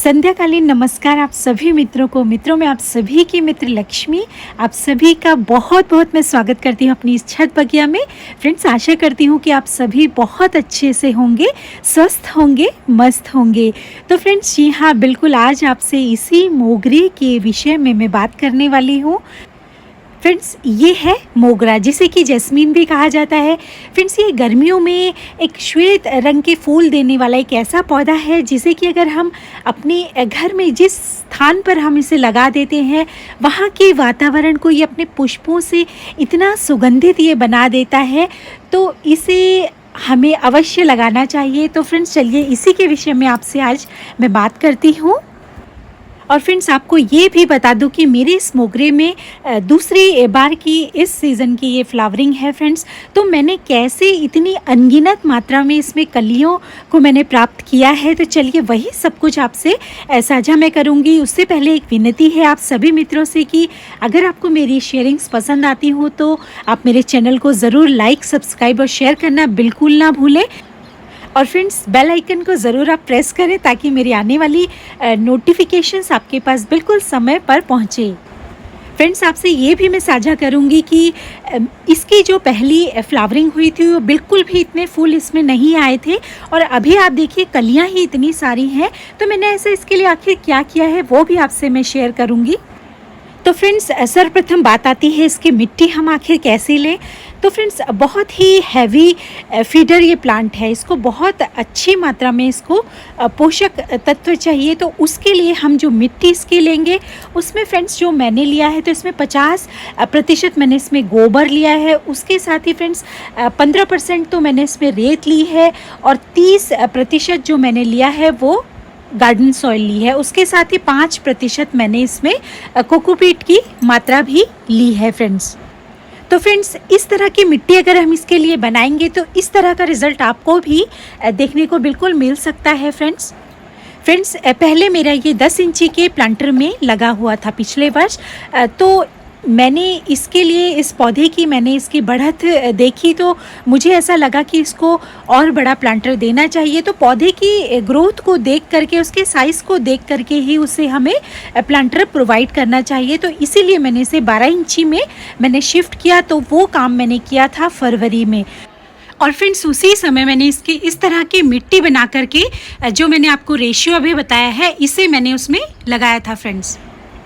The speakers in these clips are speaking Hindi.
संध्याकालीन नमस्कार आप सभी मित्रों को। मित्रों में आप सभी की मित्र लक्ष्मी, आप सभी का बहुत बहुत मैं स्वागत करती हूँ अपनी इस छत बगिया में। फ्रेंड्स, आशा करती हूँ कि आप सभी बहुत अच्छे से होंगे, स्वस्थ होंगे, मस्त होंगे। तो फ्रेंड्स जी हाँ, बिल्कुल आज आपसे इसी मोगरे के विषय में मैं बात करने वाली हूँ। फ्रेंड्स, ये है मोगरा, जिसे कि जैस्मीन भी कहा जाता है। फ्रेंड्स, ये गर्मियों में एक श्वेत रंग के फूल देने वाला एक ऐसा पौधा है जिसे कि अगर हम अपने घर में जिस स्थान पर हम इसे लगा देते हैं, वहाँ के वातावरण को ये अपने पुष्पों से इतना सुगंधित ये बना देता है, तो इसे हमें अवश्य लगाना चाहिए। तो फ्रेंड्स चलिए इसी के विषय में आपसे आज मैं बात करती हूँ। और फ्रेंड्स, आपको ये भी बता दूं कि मेरे इस मोगरे में दूसरी बार की इस सीज़न की ये फ्लावरिंग है। फ्रेंड्स, तो मैंने कैसे इतनी अनगिनत मात्रा में इसमें कलियों को मैंने प्राप्त किया है, तो चलिए वही सब कुछ आपसे साझा मैं करूँगी। उससे पहले एक विनती है आप सभी मित्रों से कि अगर आपको मेरी शेयरिंग्स पसंद आती हो तो आप मेरे चैनल को ज़रूर लाइक, सब्सक्राइब और शेयर करना बिल्कुल ना भूलें। और फ्रेंड्स, बेल आइकन को ज़रूर आप प्रेस करें ताकि मेरी आने वाली नोटिफिकेशंस आपके पास बिल्कुल समय पर पहुँचे। फ्रेंड्स, आपसे ये भी मैं साझा करूँगी कि इसकी जो पहली फ्लावरिंग हुई थी वो बिल्कुल भी इतने फूल इसमें नहीं आए थे, और अभी आप देखिए कलियाँ ही इतनी सारी हैं। तो मैंने ऐसा इसके लिए आखिर क्या किया है वो भी आपसे मैं शेयर करूँगी। तो फ्रेंड्स, सर्वप्रथम बात आती है इसकी मिट्टी हम आखिर कैसे लें। तो फ्रेंड्स, बहुत ही हैवी फीडर ये प्लांट है, इसको बहुत अच्छी मात्रा में इसको पोषक तत्व चाहिए। तो उसके लिए हम जो मिट्टी इसकी लेंगे उसमें फ्रेंड्स जो मैंने लिया है, तो इसमें 50% मैंने इसमें गोबर लिया है। उसके साथ ही फ्रेंड्स 15% तो मैंने इसमें रेत ली है, और 30% जो मैंने लिया है वो गार्डन सॉइल ली है। उसके साथ ही 5% मैंने इसमें कोकोपीट की मात्रा भी ली है। फ्रेंड्स, तो फ्रेंड्स इस तरह की मिट्टी अगर हम इसके लिए बनाएंगे तो इस तरह का रिज़ल्ट आपको भी देखने को बिल्कुल मिल सकता है। फ्रेंड्स, पहले मेरा ये 10 इंची के प्लांटर में लगा हुआ था पिछले वर्ष। तो मैंने इसके लिए इस पौधे की मैंने इसकी बढ़त देखी, तो मुझे ऐसा लगा कि इसको और बड़ा प्लांटर देना चाहिए। तो पौधे की ग्रोथ को देख करके, उसके साइज़ को देख करके ही उसे हमें प्लांटर प्रोवाइड करना चाहिए। तो इसीलिए मैंने इसे 12 इंची में मैंने शिफ्ट किया। तो वो काम मैंने किया था फरवरी में। और फ्रेंड्स, उसी समय मैंने इसकी इस तरह की मिट्टी बना करके जो मैंने आपको रेशियो अभी बताया है, इसे मैंने उसमें लगाया था। फ्रेंड्स,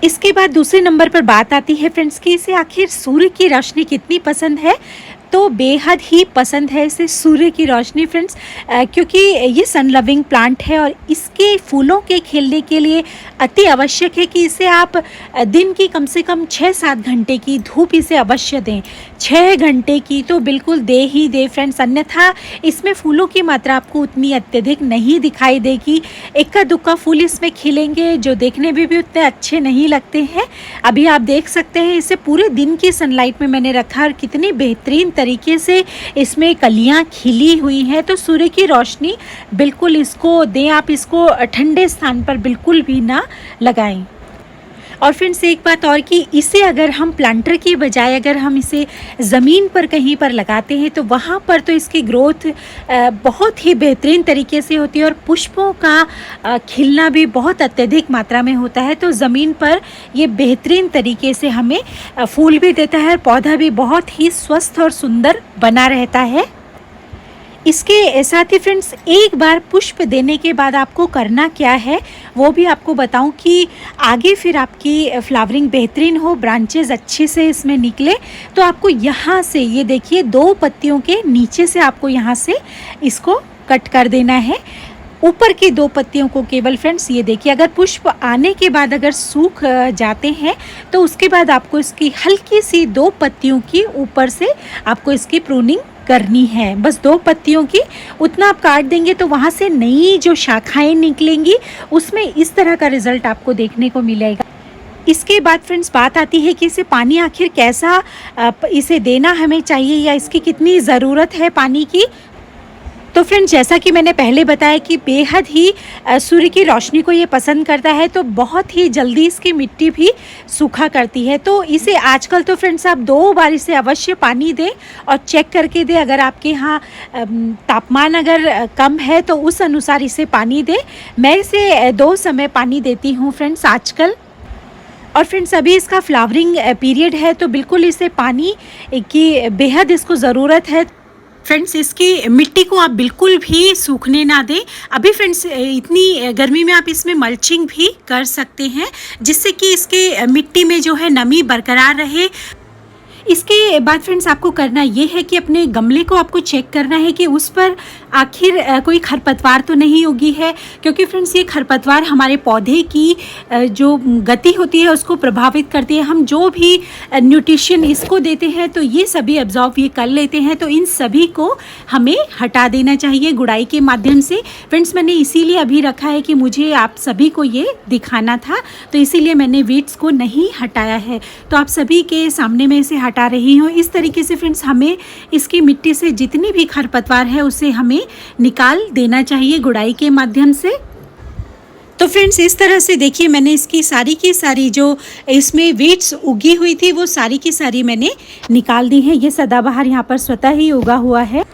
इसके बाद दूसरे नंबर पर बात आती है फ्रेंड्स कि इसे आखिर सूर्य की रोशनी कितनी पसंद है। तो बेहद ही पसंद है इसे सूर्य की रोशनी। फ्रेंड्स, क्योंकि ये सन लविंग प्लांट है और इसके फूलों के खिलने के लिए अति आवश्यक है कि इसे आप दिन की कम से कम 6-7 घंटे की धूप इसे अवश्य दें। 6 घंटे की तो बिल्कुल दे ही दे फ्रेंड्स, अन्यथा इसमें फूलों की मात्रा आपको उतनी अत्यधिक नहीं दिखाई देगी। इक्का दुक्का फूल इसमें खिलेंगे जो देखने में भी उतने अच्छे नहीं लगते हैं। अभी आप देख सकते हैं इसे पूरे दिन की सनलाइट में मैंने रखा और कितनी बेहतरीन तरीके से इसमें कलियां खिली हुई हैं। तो सूर्य की रोशनी बिल्कुल इसको दें, आप इसको ठंडे स्थान पर बिल्कुल भी ना लगाएं। और फ्रेंड्स, एक बात और कि इसे अगर हम प्लांटर के बजाय अगर हम इसे ज़मीन पर कहीं पर लगाते हैं तो वहाँ पर तो इसकी ग्रोथ बहुत ही बेहतरीन तरीके से होती है, और पुष्पों का खिलना भी बहुत अत्यधिक मात्रा में होता है। तो ज़मीन पर ये बेहतरीन तरीके से हमें फूल भी देता है और पौधा भी बहुत ही स्वस्थ और सुंदर बना रहता है। इसके साथ ही फ्रेंड्स, एक बार पुष्प देने के बाद आपको करना क्या है वो भी आपको बताऊं कि आगे फिर आपकी फ्लावरिंग बेहतरीन हो, ब्रांचेस अच्छे से इसमें निकले। तो आपको यहाँ से ये देखिए 2 पत्तियों के नीचे से आपको यहाँ से इसको कट कर देना है। ऊपर की 2 पत्तियों को केवल फ्रेंड्स ये देखिए, अगर पुष्प आने के बाद अगर सूख जाते हैं तो उसके बाद आपको इसकी हल्की सी 2 पत्तियों की ऊपर से आपको इसकी प्रूनिंग करनी है। बस 2 पत्तियों की उतना आप काट देंगे तो वहाँ से नई जो शाखाएं निकलेंगी उसमें इस तरह का रिजल्ट आपको देखने को मिलेगा। इसके बाद फ्रेंड्स बात आती है कि इसे पानी आखिर कैसा इसे देना हमें चाहिए या इसकी कितनी ज़रूरत है पानी की। तो फ्रेंड्स, जैसा कि मैंने पहले बताया कि बेहद ही सूर्य की रोशनी को ये पसंद करता है, तो बहुत ही जल्दी इसकी मिट्टी भी सूखा करती है। तो इसे आजकल तो फ्रेंड्स आप 2 बार इसे अवश्य पानी दें और चेक करके दें। अगर आपके यहाँ तापमान अगर कम है तो उस अनुसार इसे पानी दें। मैं इसे 2 समय पानी देती हूँ फ्रेंड्स आजकल। और फ्रेंड्स, अभी इसका फ्लावरिंग पीरियड है, तो बिल्कुल इसे पानी की बेहद इसको ज़रूरत है। फ्रेंड्स, इसकी मिट्टी को आप बिल्कुल भी सूखने ना दें। अभी फ्रेंड्स, इतनी गर्मी में आप इसमें मल्चिंग भी कर सकते हैं, जिससे कि इसके मिट्टी में जो है नमी बरकरार रहे। इसके बाद फ्रेंड्स, आपको करना ये है कि अपने गमले को आपको चेक करना है कि उस पर आखिर कोई खरपतवार तो नहीं उगी है, क्योंकि फ्रेंड्स ये खरपतवार हमारे पौधे की जो गति होती है उसको प्रभावित करती है। हम जो भी न्यूट्रिशन इसको देते हैं तो ये सभी एब्जॉर्ब ये कर लेते हैं, तो इन सभी को हमें हटा देना चाहिए गुड़ाई के माध्यम से। फ्रेंड्स, मैंने इसीलिए अभी रखा है कि मुझे आप सभी को ये दिखाना था, तो इसीलिए मैंने वीड्स को नहीं हटाया है। तो आप सभी के सामने मैं इसे हटा रही हूँ। इस तरीके से फ्रेंड्स, हमें इसकी मिट्टी से जितनी भी खरपतवार है उसे हमें निकाल देना चाहिए गुड़ाई के माध्यम से। तो फ्रेंड्स, इस तरह से देखिए, मैंने इसकी सारी की सारी जो इसमें वीड्स उगी हुई थी वो सारी की सारी मैंने निकाल दी हैं। ये सदाबहार यहाँ पर स्वतः ही उगा हुआ है।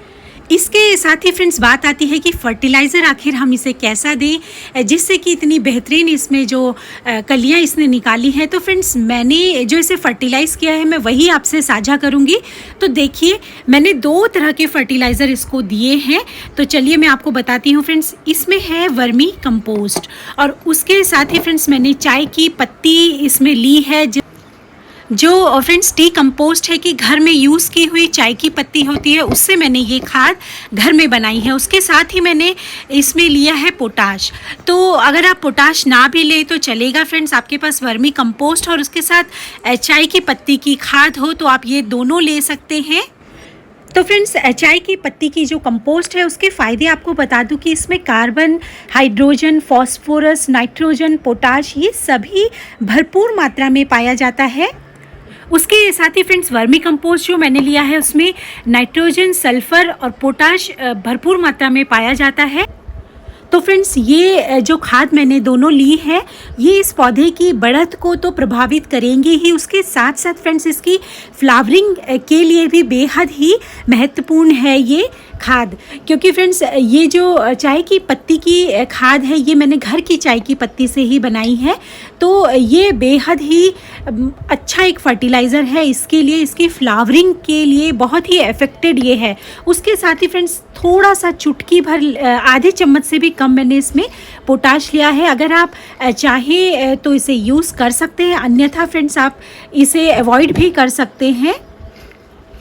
इसके साथ ही फ्रेंड्स, बात आती है कि फर्टिलाइज़र आखिर हम इसे कैसा दें जिससे कि इतनी बेहतरीन इसमें जो कलियां इसने निकाली हैं। तो फ्रेंड्स, मैंने जो इसे फर्टिलाइज़ किया है मैं वही आपसे साझा करूंगी। तो देखिए, मैंने 2 तरह के फर्टिलाइज़र इसको दिए हैं। तो चलिए मैं आपको बताती हूँ फ्रेंड्स। इसमें है वर्मी कंपोस्ट, और उसके साथ ही फ्रेंड्स मैंने चाय की पत्ती इसमें ली है, जो फ्रेंड्स टी कंपोस्ट है कि घर में यूज़ की हुई चाय की पत्ती होती है, उससे मैंने ये खाद घर में बनाई है। उसके साथ ही मैंने इसमें लिया है पोटाश। तो अगर आप पोटाश ना भी ले तो चलेगा फ्रेंड्स, आपके पास वर्मी कंपोस्ट और उसके साथ चाय की पत्ती की खाद हो तो आप ये दोनों ले सकते हैं। तो फ्रेंड्स, चाय की पत्ती की जो कंपोस्ट है उसके फ़ायदे आपको बता दूं कि इसमें carbon, hydrogen, phosphorus, nitrogen, potash ये सभी भरपूर मात्रा में पाया जाता है। उसके साथ ही फ्रेंड्स, वर्मी कंपोस्ट जो मैंने लिया है उसमें नाइट्रोजन, सल्फर और पोटाश भरपूर मात्रा में पाया जाता है। तो फ्रेंड्स, ये जो खाद मैंने दोनों ली है ये इस पौधे की बढ़त को तो प्रभावित करेंगे ही, उसके साथ साथ फ्रेंड्स इसकी फ्लावरिंग के लिए भी बेहद ही महत्वपूर्ण है ये खाद। क्योंकि फ्रेंड्स, ये जो चाय की पत्ती की खाद है ये मैंने घर की चाय की पत्ती से ही बनाई है। तो ये बेहद ही अच्छा एक फर्टिलाइज़र है इसके लिए, इसकी फ्लावरिंग के लिए बहुत ही इफ़ेक्टेड ये है। उसके साथ ही फ्रेंड्स, थोड़ा सा चुटकी भर, आधे चम्मच से भी कम मैंने इसमें पोटाश लिया है। अगर आप चाहें तो इसे यूज़ कर सकते हैं, अन्यथा फ्रेंड्स आप इसे अवॉइड भी कर सकते हैं।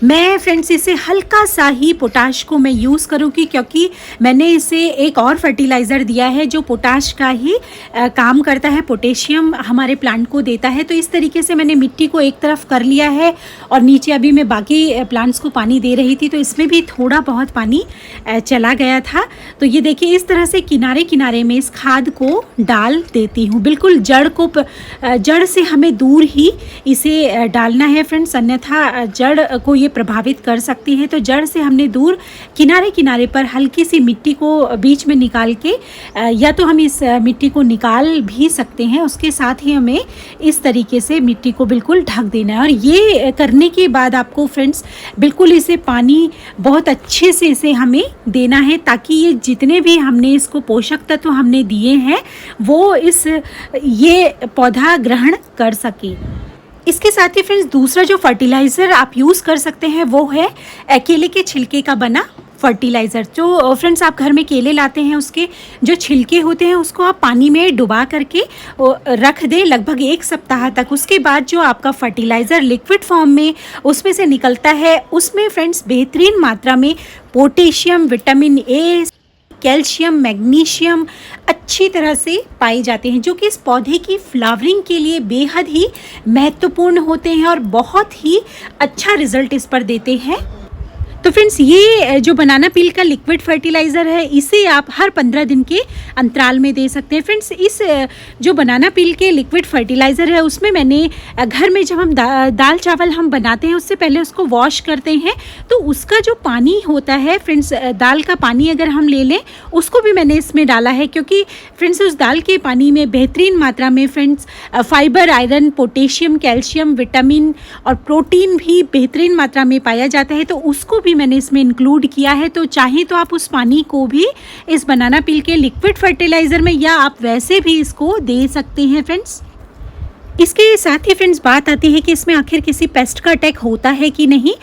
मैं फ्रेंड्स इसे हल्का सा ही पोटाश को मैं यूज़ करूँगी, क्योंकि मैंने इसे एक और फर्टिलाइज़र दिया है जो पोटाश का ही काम करता है, पोटेशियम हमारे प्लांट को देता है। तो इस तरीके से मैंने मिट्टी को एक तरफ कर लिया है और नीचे अभी मैं बाकी प्लांट्स को पानी दे रही थी तो इसमें भी थोड़ा बहुत पानी चला गया था। तो ये देखिए, इस तरह से किनारे किनारे में इस खाद को डाल देती हूँ। बिल्कुल जड़ से हमें दूर ही इसे डालना है फ्रेंड्स, अन्यथा जड़ को ये प्रभावित कर सकती है। तो जड़ से हमने दूर किनारे किनारे पर हल्की सी मिट्टी को बीच में निकाल के, या तो हम इस मिट्टी को निकाल भी सकते हैं, उसके साथ ही हमें इस तरीके से मिट्टी को बिल्कुल ढक देना है। और ये करने के बाद आपको फ्रेंड्स बिल्कुल इसे पानी बहुत अच्छे से इसे हमें देना है, ताकि ये जितने भी हमने इसको पोषक तत्व हमने दिए हैं वो ये पौधा ग्रहण कर सके। इसके साथ ही फ्रेंड्स, दूसरा जो फर्टिलाइज़र आप यूज़ कर सकते हैं वो है केले के छिलके का बना फर्टिलाइज़र। जो फ्रेंड्स आप घर में केले लाते हैं उसके जो छिलके होते हैं उसको आप पानी में डुबा करके रख दें लगभग 1 सप्ताह तक। उसके बाद जो आपका फर्टिलाइज़र लिक्विड फॉर्म में उसमें से निकलता है उसमें फ्रेंड्स बेहतरीन मात्रा में potassium, vitamin A, calcium, magnesium अच्छी तरह से पाए जाते हैं, जो कि इस पौधे की फ्लावरिंग के लिए बेहद ही महत्वपूर्ण होते हैं और बहुत ही अच्छा रिजल्ट इस पर देते हैं। तो फ्रेंड्स ये जो बनाना पील का लिक्विड फर्टिलाइज़र है इसे आप हर 15 दिन के अंतराल में दे सकते हैं। फ्रेंड्स इस जो बनाना पील के लिक्विड फर्टिलाइज़र है उसमें मैंने घर में जब हम दाल चावल हम बनाते हैं उससे पहले उसको वॉश करते हैं, तो उसका जो पानी होता है फ्रेंड्स, दाल का पानी अगर हम ले लें उसको भी मैंने इसमें डाला है, क्योंकि फ्रेंड्स उस दाल के पानी में बेहतरीन मात्रा में friends fibre, iron, potassium, calcium, vitamin और प्रोटीन भी बेहतरीन मात्रा में पाया जाता है, तो उसको भी मैंने इसमें इंक्लूड किया है। तो चाहे तो आप उस पानी को भी इस बनाना पील के लिक्विड फर्टिलाइज़र में या आप वैसे भी इसको दे सकते हैं फ्रेंड्स। इसके साथ ही फ्रेंड्स बात आती है कि इसमें आखिर किसी पेस्ट का अटैक होता है कि नहीं।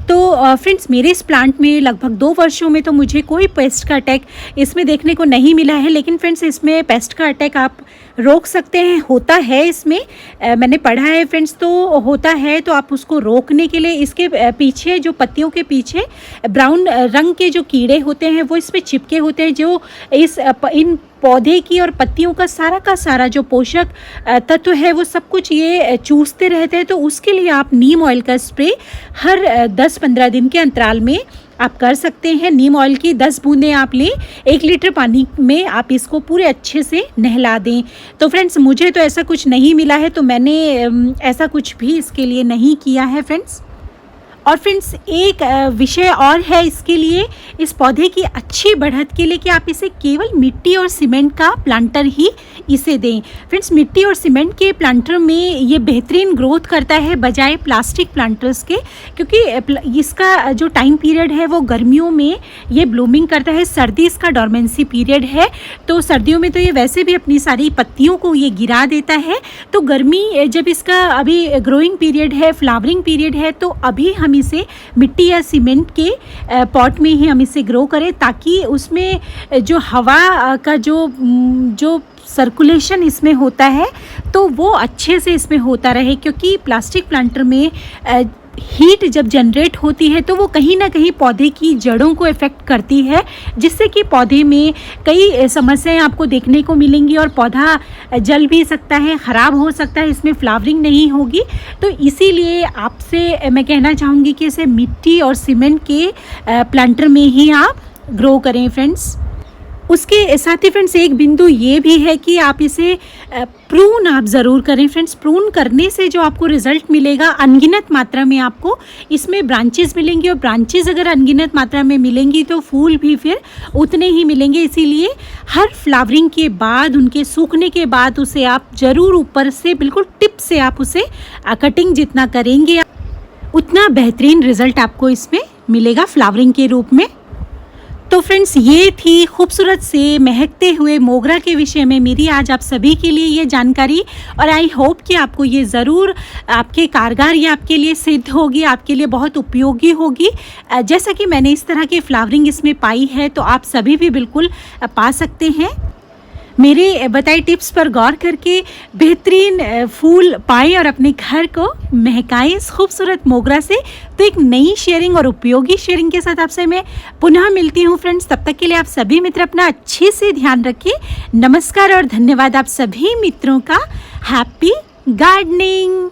तो फ्रेंड्स मेरे इस प्लांट में लगभग 2 वर्षों में तो मुझे कोई पेस्ट का अटैक इसमें देखने को नहीं मिला है, लेकिन फ्रेंड्स इसमें पेस्ट का अटैक आप रोक सकते हैं, होता है इसमें, मैंने पढ़ा है फ्रेंड्स, तो होता है। तो आप उसको रोकने के लिए इसके पीछे जो पत्तियों के पीछे ब्राउन रंग के जो कीड़े होते हैं वो इस पर चिपके होते हैं, जो इन पौधे की और पत्तियों का सारा जो पोषक तत्व है वो सब कुछ ये चूसते रहते हैं। तो उसके लिए आप नीम ऑयल का स्प्रे हर 10-15 दिन के अंतराल में आप कर सकते हैं। नीम ऑयल की 10 बूंदें आप लें, 1 लीटर पानी में आप इसको पूरे अच्छे से नहला दें। तो फ्रेंड्स मुझे तो ऐसा कुछ नहीं मिला है, तो मैंने ऐसा कुछ भी इसके लिए नहीं किया है फ्रेंड्स। और फ्रेंड्स एक विषय और है इसके लिए, इस पौधे की अच्छी बढ़त के लिए, कि आप इसे केवल मिट्टी और सीमेंट का प्लांटर ही इसे दें। फ्रेंड्स मिट्टी और सीमेंट के प्लांटर में ये बेहतरीन ग्रोथ करता है बजाय प्लास्टिक प्लांटर्स के, क्योंकि इसका जो टाइम पीरियड है वो गर्मियों में ये ब्लूमिंग करता है, सर्दी इसका डोरमेंसी पीरियड है। तो सर्दियों में तो ये वैसे भी अपनी सारी पत्तियों को ये गिरा देता है, तो गर्मी जब इसका अभी ग्रोइंग पीरियड है, फ्लावरिंग पीरियड है, तो अभी हम इसे मिट्टी या सीमेंट के पॉट में ही हम इसे ग्रो करें, ताकि उसमें जो हवा का जो सर्कुलेशन इसमें होता है तो वो अच्छे से इसमें होता रहे। क्योंकि प्लास्टिक प्लांटर में हीट जब जनरेट होती है तो वो कहीं ना कहीं पौधे की जड़ों को इफ़ेक्ट करती है, जिससे कि पौधे में कई समस्याएं आपको देखने को मिलेंगी और पौधा जल भी सकता है, ख़राब हो सकता है, इसमें फ्लावरिंग नहीं होगी। तो इसीलिए आपसे मैं कहना चाहूँगी कि इसे मिट्टी और सीमेंट के प्लांटर में ही आप ग्रो करें फ्रेंड्स। उसके साथ ही फ्रेंड्स एक बिंदु ये भी है कि आप इसे प्रून आप ज़रूर करें फ्रेंड्स। प्रून करने से जो आपको रिज़ल्ट मिलेगा, अनगिनत मात्रा में आपको इसमें ब्रांचेस मिलेंगी, और ब्रांचेस अगर अनगिनत मात्रा में मिलेंगी तो फूल भी फिर उतने ही मिलेंगे। इसीलिए हर फ्लावरिंग के बाद, उनके सूखने के बाद उसे आप ज़रूर ऊपर से बिल्कुल टिप से आप उसे कटिंग जितना करेंगे उतना बेहतरीन रिज़ल्ट आपको इसमें मिलेगा फ्लावरिंग के रूप में। तो फ्रेंड्स ये थी खूबसूरत से महकते हुए मोगरा के विषय में मेरी आज आप सभी के लिए ये जानकारी, और आई होप कि आपको ये ज़रूर आपके कारगर या आपके लिए सिद्ध होगी, आपके लिए बहुत उपयोगी होगी। जैसा कि मैंने इस तरह की फ्लावरिंग इसमें पाई है, तो आप सभी भी बिल्कुल पा सकते हैं। मेरे बताए टिप्स पर गौर करके बेहतरीन फूल पाएं और अपने घर को महकाएं इस खूबसूरत मोगरा से। तो एक नई शेयरिंग और उपयोगी शेयरिंग के साथ आपसे मैं पुनः मिलती हूँ फ्रेंड्स। तब तक के लिए आप सभी मित्र अपना अच्छे से ध्यान रखिए। नमस्कार और धन्यवाद आप सभी मित्रों का। Happy gardening.